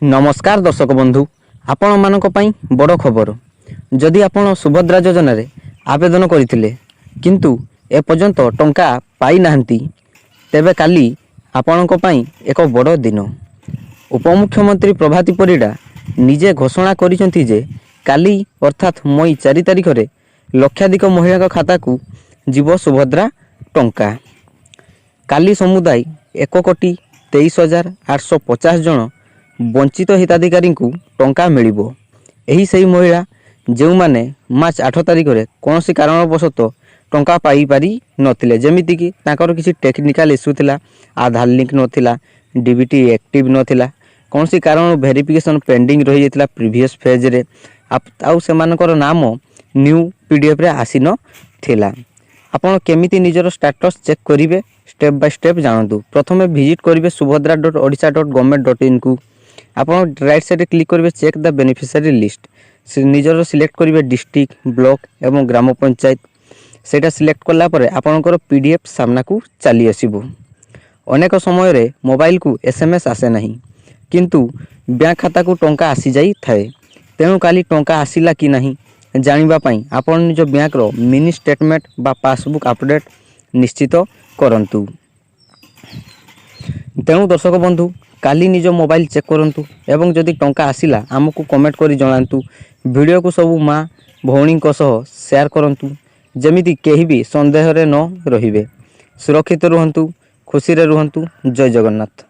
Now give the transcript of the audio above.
नमस्कार दर्शक बंधु, आपण मानक पई बड़ खबर। जदि आपण सुभद्रा योजना रे आवेदन करथिले किंतु ए पर्यंत टंका पाई नाहंती, तेबे काली आपणक पई एक बड़ दिन। उपमुख्यमंत्री प्रभाती परिडा निजे घोषणा करिसेंती जे काली अर्थात मई 4 तारिख रे लक्षाधिक महिला खाता को जीव सुभद्रा टंका। काली समुदाय 1,23,850 जन वंचित हिताधिकारी को टंका मिलिबो। एही सही महिला जो माने मार्च 8 तारिख रे कोनोसी कारणवशत टंका पाई पारी नथिले, जेमिति कि ताकर किसी टेक्निकल इश्यू थिला, आधार लिंक नथिला, डीबीटी एक्टिव नथिला, कोनोसी कारण वेरिफिकेशन पेंडिंग रही जैतिला प्रीवियस फेज रे, आउ सेमानकर नाम न्यू पीडीएफ रे आसी न थिला। आपण केमिति निजर स्टेटस चेक करिवे स्टेप बाय स्टेप जानतु। प्रथमे विजिट करिवे subhadra.odisha.government.in को। आपण राइट साइड क्लिक करिवे चेक द बेनिफिशियरी लिस्ट, से निजर सिलेक्ट करिवे डिस्ट्रिक्ट, ब्लॉक एवं ग्राम पंचायत। सेटा सिलेक्ट कला परे आपनकर पीडीएफ सामना को चली आसीबो। अनेक समय रे मोबाइल को एसएमएस आसे नहीं, किंतु बैंक खाता को टंका आसी जाई थाए। तेणु काली टंका आसीला कि नहीं जानिबा पई आपण निज बैंक रो मिनी स्टेटमेंट बा पासबुक अपडेट निश्चित करंतु। तेणु दर्शक बंधु, काली निज मोबाइल चेक करंतु एवं जदि टंका आसिला आमको कमेंट करी जणांतु। वीडियो को सब माँ भौणी सह शेयर करंतु, जेमिति केही भी संदेह रे न रहिबे। सुरक्षित रुहंतु, खुशी रे रुहंतु। जय जगन्नाथ।